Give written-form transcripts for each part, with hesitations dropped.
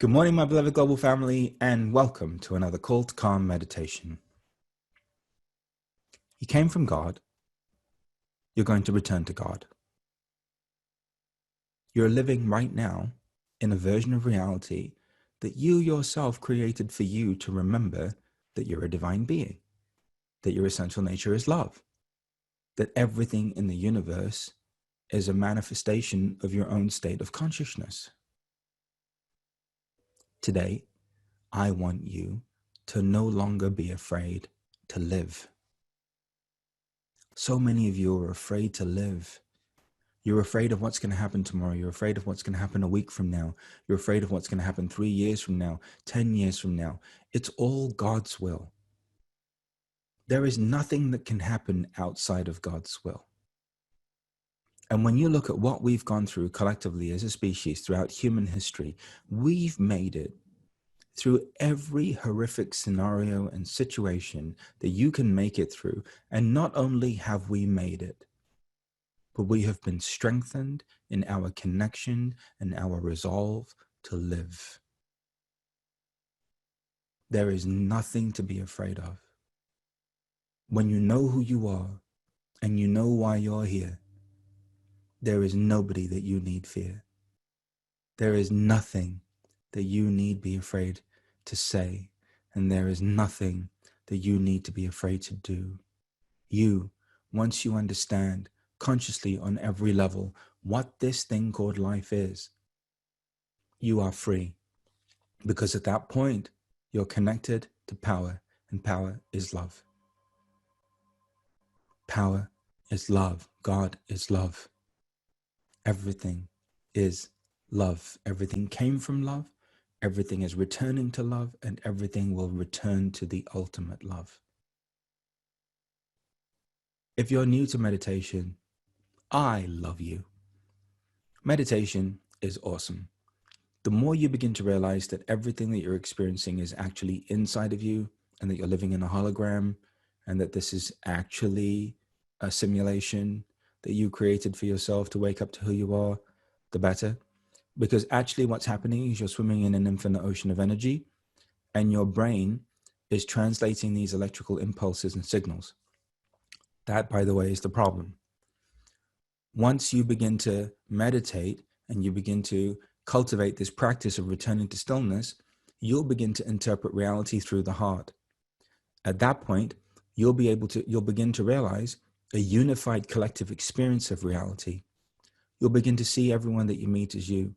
Good morning, my beloved global family, and welcome to another Call to Calm meditation. You came from God. You're going to return to God. You're living right now in a version of reality that you yourself created for you to remember that you're a divine being, that your essential nature is love, that everything in the universe is a manifestation of your own state of consciousness. Today, I want you to no longer be afraid to live. So many of you are afraid to live. You're afraid of what's going to happen tomorrow. You're afraid of what's going to happen a week from now. You're afraid of what's going to happen 3 years from now, 10 years from now. It's all God's will. There is nothing that can happen outside of God's will. And when you look at what we've gone through collectively as a species throughout human history, we've made it through every horrific scenario and situation that you can make it through. And not only have we made it, but we have been strengthened in our connection and our resolve to live. There is nothing to be afraid of. When you know who you are and you know why you're here, there is nobody that you need fear. There is nothing that you need be afraid to say, and there is nothing that you need to be afraid to do. You, once you understand consciously on every level what this thing called life is, you are free. Because at that point, you're connected to power, and power is love. Power is love. God is love. Everything is love. Everything came from love. Everything is returning to love, and everything will return to the ultimate love. If you're new to meditation, I love you. Meditation is awesome. The more you begin to realize that everything that you're experiencing is actually inside of you, and that you're living in a hologram, and that this is actually a simulation that you created for yourself to wake up to who you are, the better. Because actually what's happening is you're swimming in an infinite ocean of energy, and your brain is translating these electrical impulses and signals. That, by the way, is the problem. Once you begin to meditate and you begin to cultivate this practice of returning to stillness, you'll begin to interpret reality through the heart. At that point, you'll begin to realize a unified collective experience of reality. You'll begin to see everyone that you meet as you.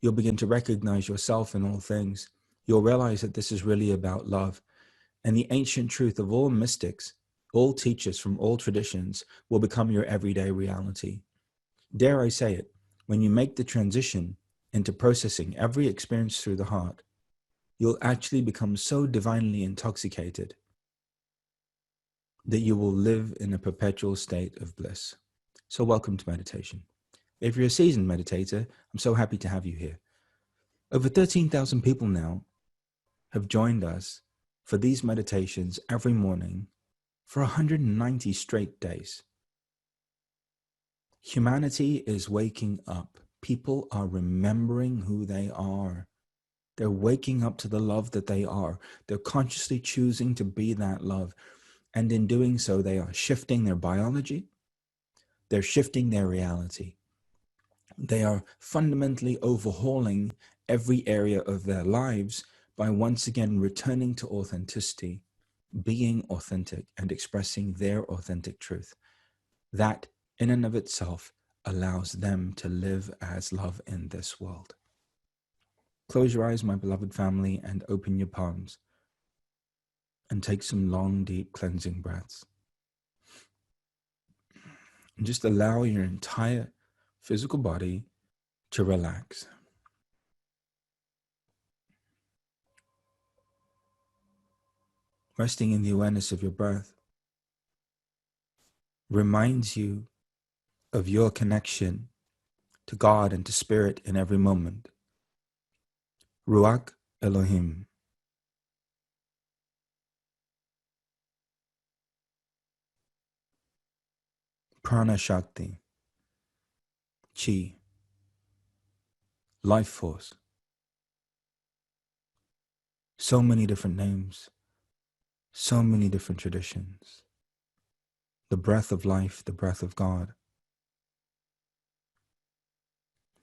You'll begin to recognize yourself in all things. You'll realize that this is really about love. And the ancient truth of all mystics, all teachers from all traditions, will become your everyday reality. Dare I say it, when you make the transition into processing every experience through the heart, you'll actually become so divinely intoxicated that you will live in a perpetual state of bliss. So welcome to meditation. If you're a seasoned meditator, I'm so happy to have you here. Over 13,000 people now have joined us for these meditations every morning for 190 straight days. Humanity is waking up. People are remembering who they are. They're waking up to the love that they are. They're consciously choosing to be that love. And in doing so, they are shifting their biology. They're shifting their reality. They are fundamentally overhauling every area of their lives by once again returning to authenticity, being authentic and expressing their authentic truth. That in and of itself allows them to live as love in this world. Close your eyes, my beloved family, and open your palms and take some long, deep cleansing breaths. And just allow your entire physical body to relax. Resting in the awareness of your breath reminds you of your connection to God and to Spirit in every moment. Ruach Elohim. Prana Shakti. Chi. Life force. So many different names, so many different traditions. The breath of life, the breath of God.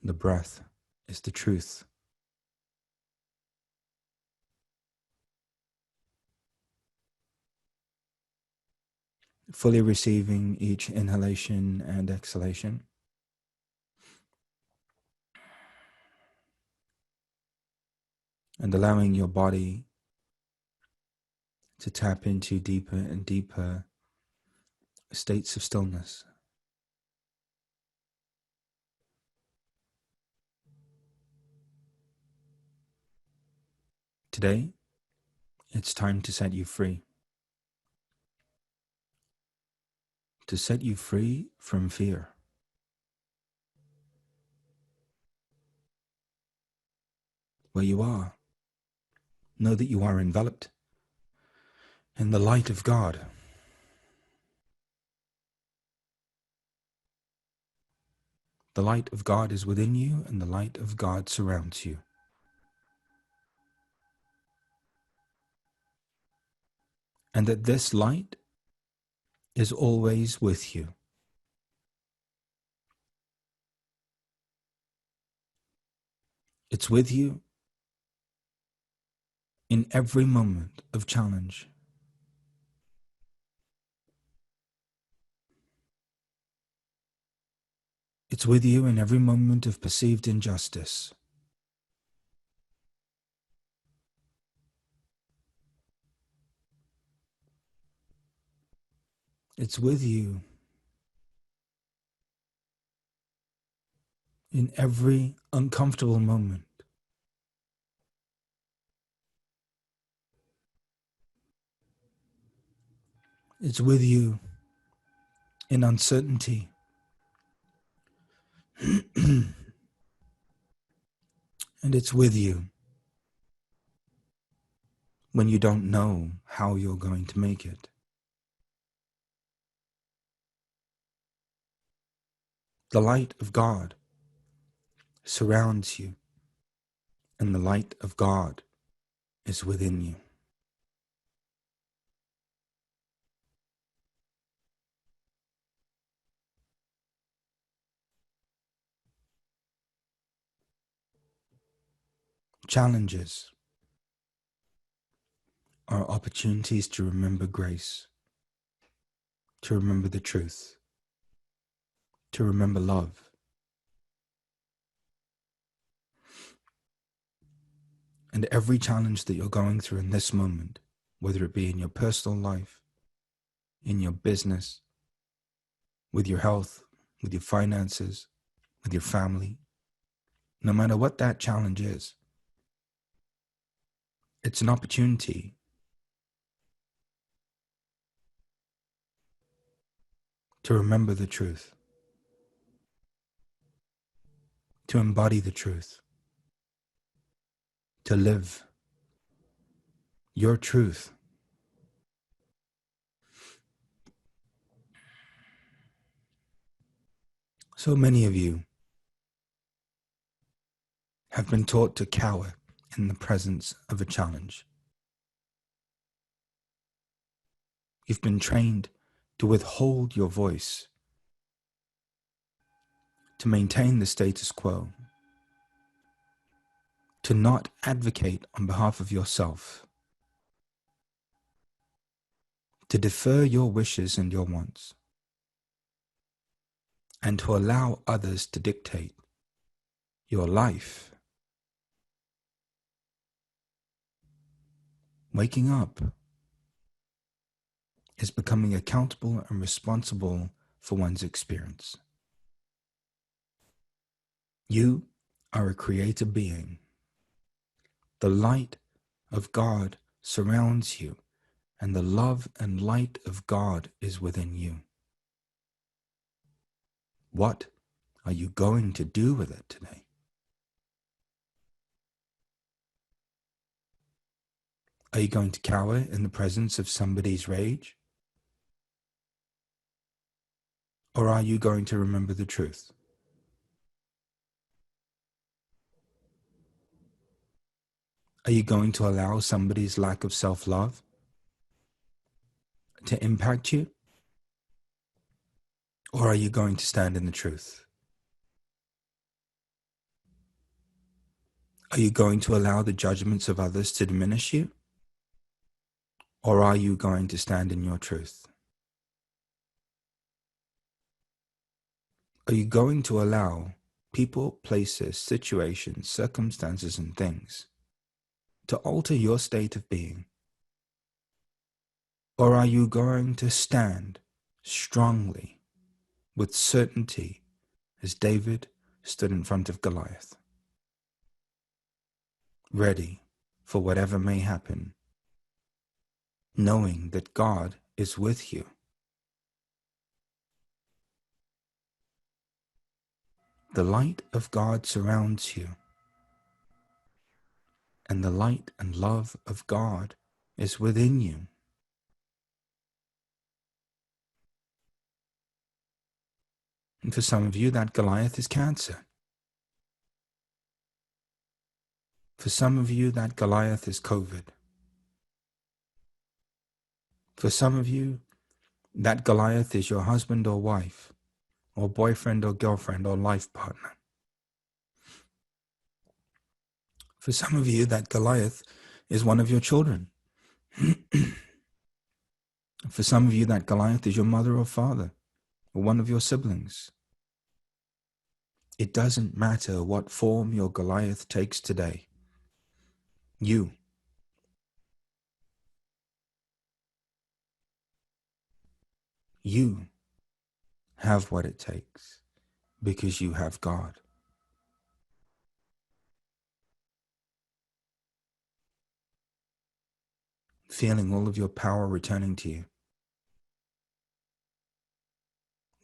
The breath is the truth. Fully receiving each inhalation and exhalation. And allowing your body to tap into deeper and deeper states of stillness. Today, it's time to set you free. To set you free from fear. Where you are, know that you are enveloped in the light of God. The light of God is within you, and the light of God surrounds you. And that this light is always with you. It's with you in every moment of challenge. It's with you in every moment of perceived injustice. It's with you in every uncomfortable moment. It's with you in uncertainty. And it's with you when you don't know how you're going to make it. The light of God surrounds you, and the light of God is within you. Challenges are opportunities to remember grace, to remember the truth, to remember love. And every challenge that you're going through in this moment, whether it be in your personal life, in your business, with your health, with your finances, with your family, no matter what that challenge is, it's an opportunity to remember the truth, to embody the truth, to live your truth. So many of you have been taught to cower in the presence of a challenge. You've been trained to withhold your voice, to maintain the status quo, to not advocate on behalf of yourself, to defer your wishes and your wants, and to allow others to dictate your life. Waking up is becoming accountable and responsible for one's experience. You are a created being. The light of God surrounds you, and the love and light of God is within you. What are you going to do with it today? Are you going to cower in the presence of somebody's rage? Or are you going to remember the truth? Are you going to allow somebody's lack of self-love to impact you? Or are you going to stand in the truth? Are you going to allow the judgments of others to diminish you? Or are you going to stand in your truth? Are you going to allow people, places, situations, circumstances, and things to alter your state of being? Or are you going to stand strongly with certainty as David stood in front of Goliath, ready for whatever may happen, knowing that God is with you? The light of God surrounds you, and the light and love of God is within you. And for some of you, that Goliath is cancer. For some of you, that Goliath is COVID. For some of you, that Goliath is your husband or wife, or boyfriend or girlfriend or life partner. For some of you, that Goliath is one of your children. For some of you, that Goliath is your mother or father, or one of your siblings. It doesn't matter what form your Goliath takes today. You have what it takes because you have God. Feeling all of your power returning to you.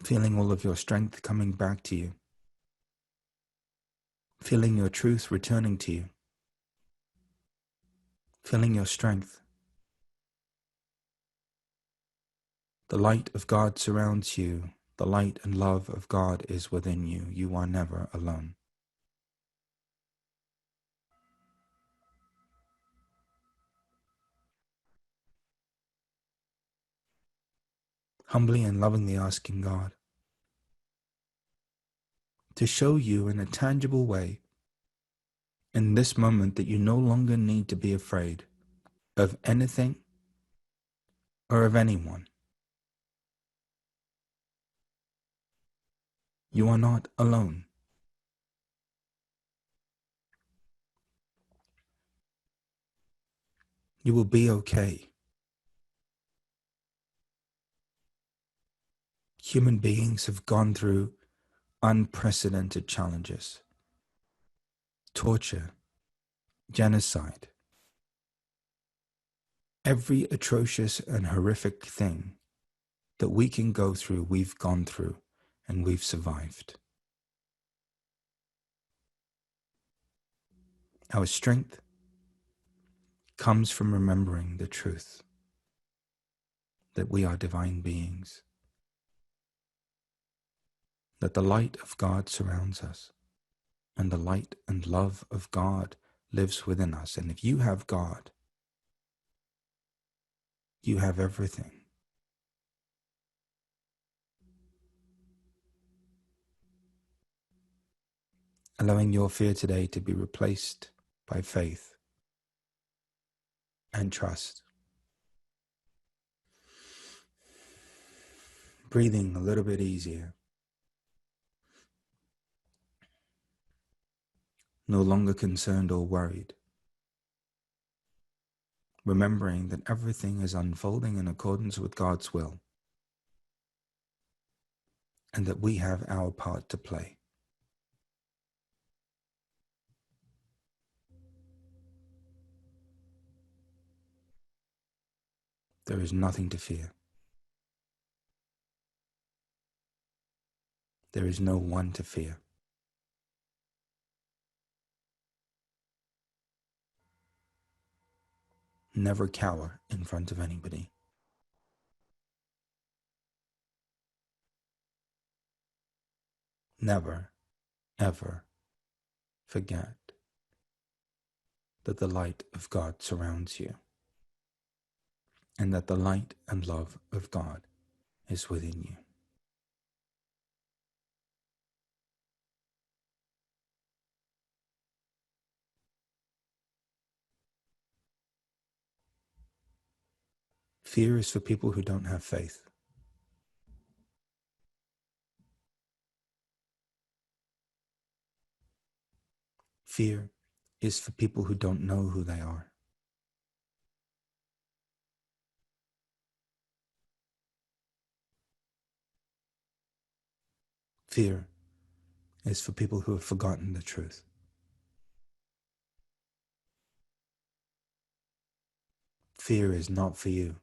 Feeling all of your strength coming back to you. Feeling your truth returning to you. Feeling your strength. The light of God surrounds you. The light and love of God is within you. You are never alone. Humbly and lovingly asking God to show you in a tangible way in this moment that you no longer need to be afraid of anything or of anyone. You are not alone. You will be okay. Human beings have gone through unprecedented challenges. Torture, genocide, every atrocious and horrific thing that we can go through, we've gone through, and we've survived. Our strength comes from remembering the truth that we are divine beings, that the light of God surrounds us, and the light and love of God lives within us. And if you have God, you have everything. Allowing your fear today to be replaced by faith and trust. Breathing a little bit easier. No longer concerned or worried. Remembering that everything is unfolding in accordance with God's will, and that we have our part to play. There is nothing to fear. There is no one to fear. Never cower in front of anybody. Never, ever forget that the light of God surrounds you, and that the light and love of God is within you. Fear is for people who don't have faith. Fear is for people who don't know who they are. Fear is for people who have forgotten the truth. Fear is not for you.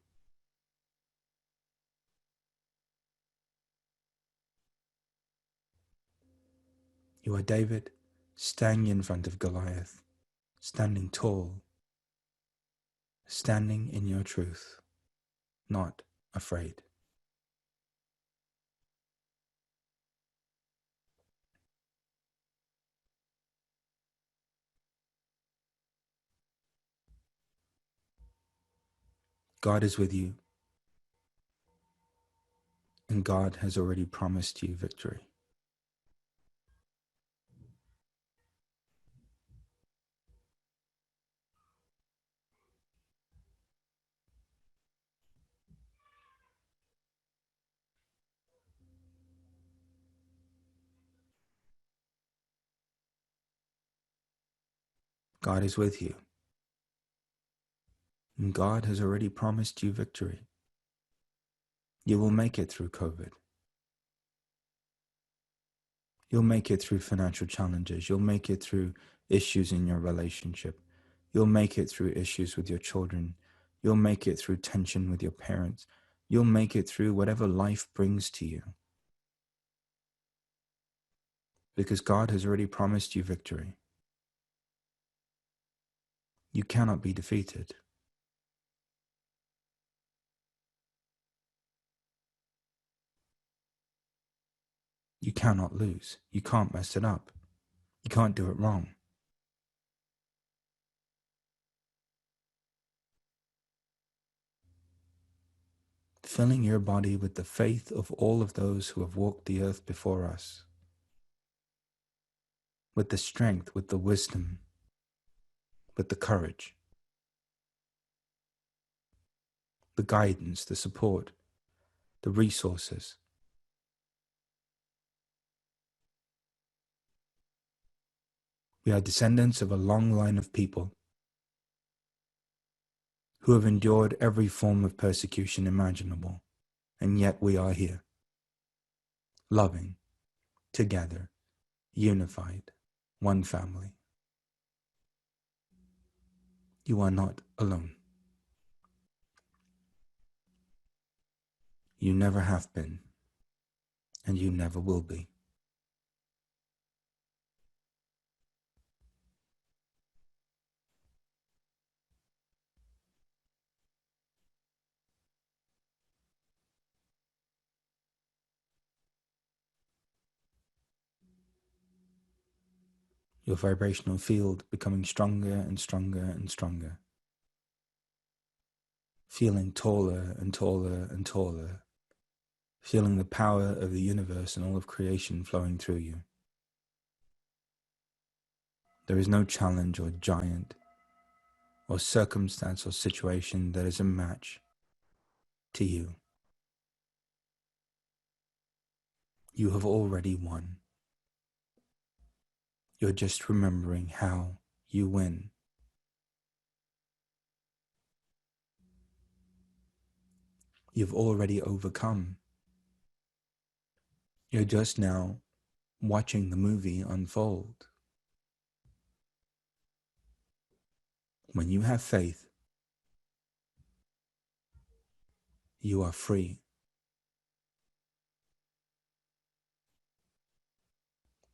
You are David standing in front of Goliath, standing tall, standing in your truth, not afraid. God is with you, and God has already promised you victory. God is with you, and God has already promised you victory. You will make it through COVID. You'll make it through financial challenges. You'll make it through issues in your relationship. You'll make it through issues with your children. You'll make it through tension with your parents. You'll make it through whatever life brings to you. Because God has already promised you victory. You cannot be defeated. You cannot lose. You can't mess it up. You can't do it wrong. Filling your body with the faith of all of those who have walked the earth before us, with the strength, with the wisdom, with the courage, the guidance, the support, the resources. We are descendants of a long line of people who have endured every form of persecution imaginable, and yet we are here, loving, together, unified, one family. You are not alone. You never have been, and you never will be. Your vibrational field becoming stronger and stronger and stronger, feeling taller and taller and taller, feeling the power of the universe and all of creation flowing through you. There is no challenge or giant or circumstance or situation that is a match to you. You have already won. You're just remembering how you win. You've already overcome. You're just now watching the movie unfold. When you have faith, you are free.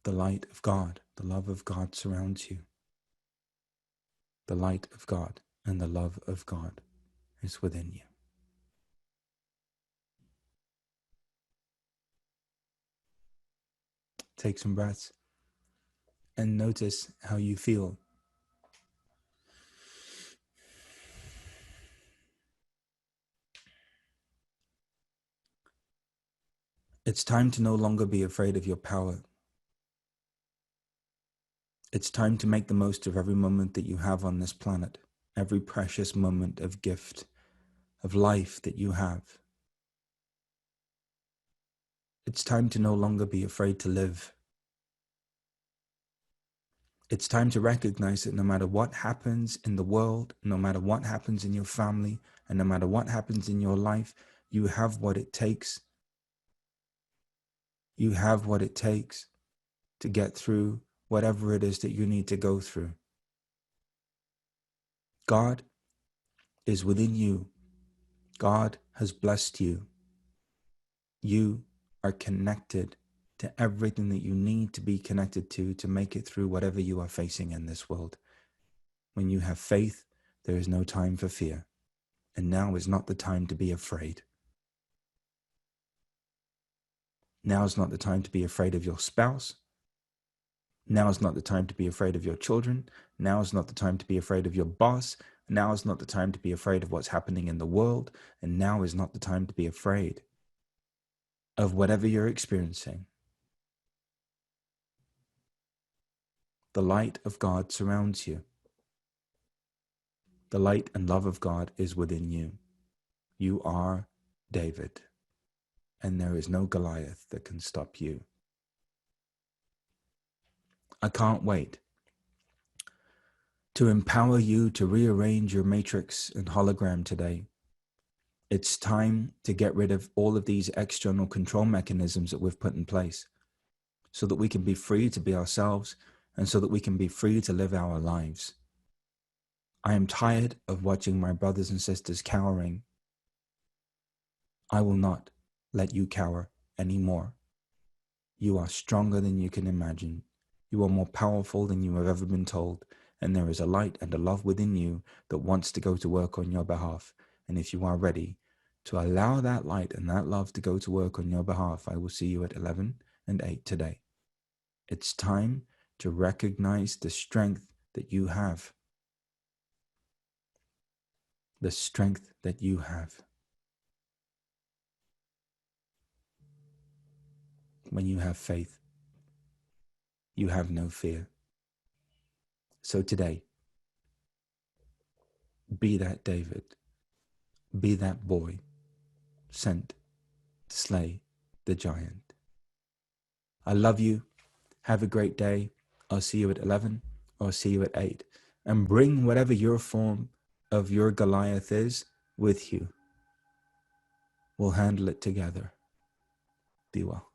The light of God, the love of God surrounds you. The light of God and the love of God is within you. Take some breaths and notice how you feel It's time to no longer be afraid of your power. It's time to make the most of every moment that you have on this planet, every precious moment of gift, of life that you have. It's time to no longer be afraid to live. It's time to recognize that no matter what happens in the world, no matter what happens in your family, and no matter what happens in your life, you have what it takes. You have what it takes to get through whatever it is that you need to go through. God is within you. God has blessed you. You are connected to everything that you need to be connected to make it through whatever you are facing in this world. When you have faith, there is no time for fear. And now is not the time to be afraid. Now is not the time to be afraid of your spouse. Now is not the time to be afraid of your children. Now is not the time to be afraid of your boss. Now is not the time to be afraid of what's happening in the world. And now is not the time to be afraid of whatever you're experiencing. The light of God surrounds you. The light and love of God is within you. You are David, and there is no Goliath that can stop you. I can't wait to empower you to rearrange your matrix and hologram today. It's time to get rid of all of these external control mechanisms that we've put in place so that we can be free to be ourselves and so that we can be free to live our lives. I am tired of watching my brothers and sisters cowering. I will not let you cower anymore. You are stronger than you can imagine. You are more powerful than you have ever been told. And there is a light and a love within you that wants to go to work on your behalf. And if you are ready to allow that light and that love to go to work on your behalf, I will see you at 11 and 8 today. It's time to recognize the strength that you have. The strength that you have. When you have faith, you have no fear. So today, be that David. Be that boy sent to slay the giant. I love you. Have a great day. I'll see you at 11 or I'll see you at 8. And bring whatever your form of your Goliath is with you. We'll handle it together. Be well.